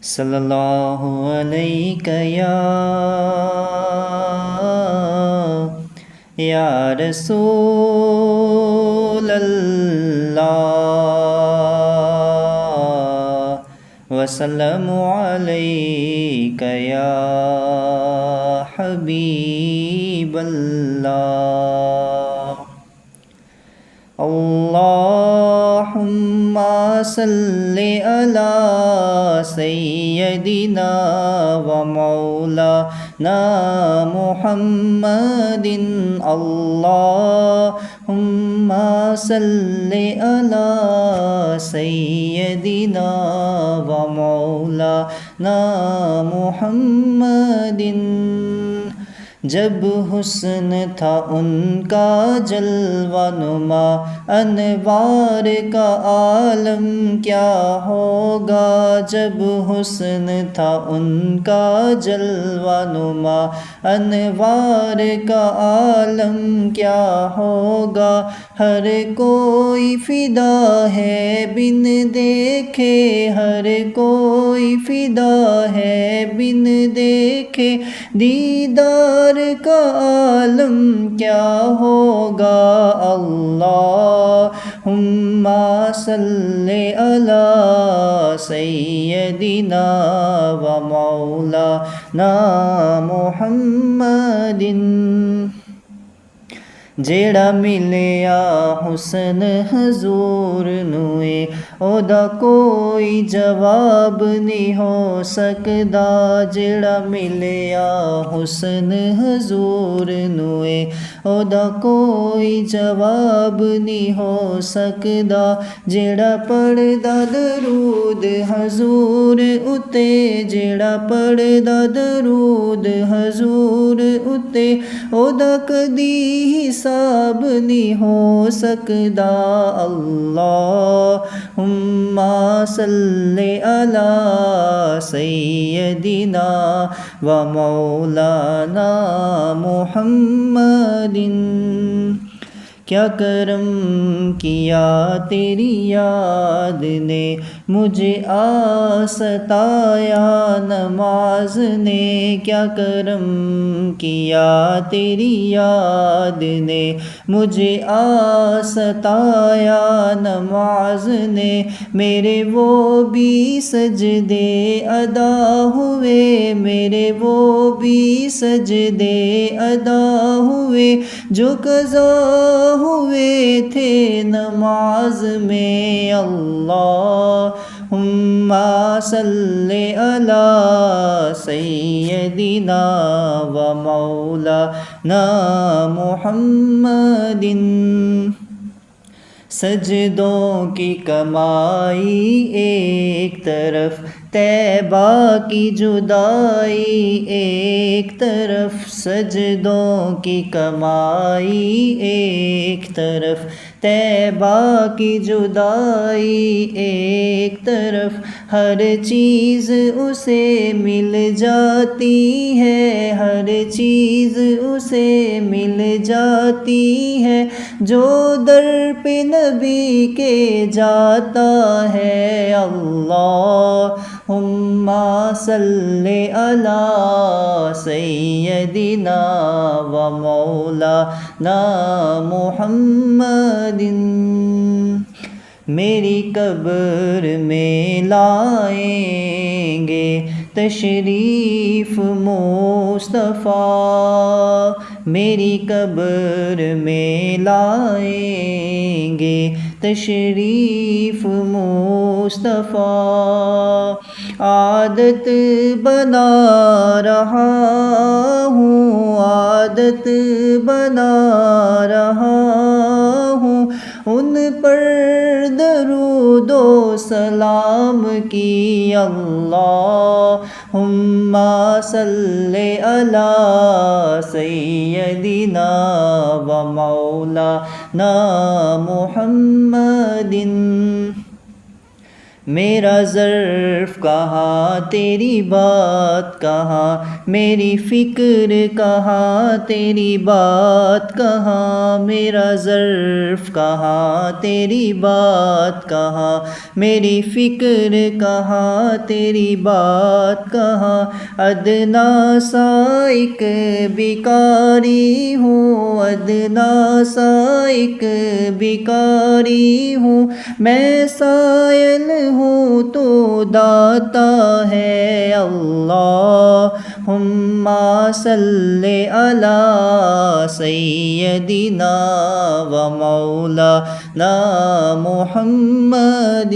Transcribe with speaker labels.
Speaker 1: صلی اللہ علیہ یا رسول اللہ وسلم علیک یا حبیب اللہ اللہم صلی علی سیدنا و مولانا محمد اللہم صلی علی سیدنا و مولانا محمد جب حسن تھا ان کا جلوہ نما انوار کا عالم کیا ہوگا جب حسن تھا ان کا جلوہ نما انوار کا عالم کیا ہوگا ہر کوئی فدا ہے بن دیکھے ہر کوئی فدا ہے بن دیکھے دیدار کا عالم کیا ہوگا اللہم صلی علی سیدنا و مولانا محمد جیڑا ملیا حسن حضور نوے اودا کوئی جواب نہیں ہو سکدا جیڑا ملیا حسن حضور نوے اودا کوئی جواب نہیں ہو سکدا جیڑا پڑھدا درود حضور اتے جیڑا پڑھدا درود حضور اتے اودا کدی حساب نہیں ہو سکدا اللہم صلی علی سیدنا و مولانا محمد کیا کرم کیا تیری یاد نے مجھے ستایا نماز نے کیا کرم کیا تیری یاد نے مجھے ستایا نماز نے میرے وہ بھی سجدے ادا ہوئے میرے وہ بھی سجدے ادا ہوئے جو قضا ہوئے تھے نماز میں اللہم صلی علی سیدنا و مولانا محمد سجدوں کی کمائی ایک طرف طیبہ کی جدائی ایک طرف سجدوں کی کمائی ایک طرف طیبہ کی جدائی ایک طرف ہر چیز اسے مل جاتی ہے ہر چیز اسے مل جاتی ہے جو در پہ نبی کے جاتا ہے اللہم صلی علی سیدنا و مولانا محمد میری قبر میں لائیں گے تشریف مصطفیٰ میری قبر میں لائیں گے تشریف مصطفیٰ عادت بنا رہا ہوں عادت بنا رہا ہوں ان پر درود و سلام کی اللہم صلی علی سیدنا و مولانا محمد میرا ظرف کہاں تیری بات کہاں، میری فکر کہاں تیری بات کہاں، میرا ظرف کہاں تیری بات کہاں، میری فکر کہاں تیری بات کہاں، ادنا سا ایک بھکاری ہوں، ادنا سا ایک بھکاری ہوں، میں سائل ہوں تو داتا ہے اللہم صلی علی سیدنا و مولانا محمد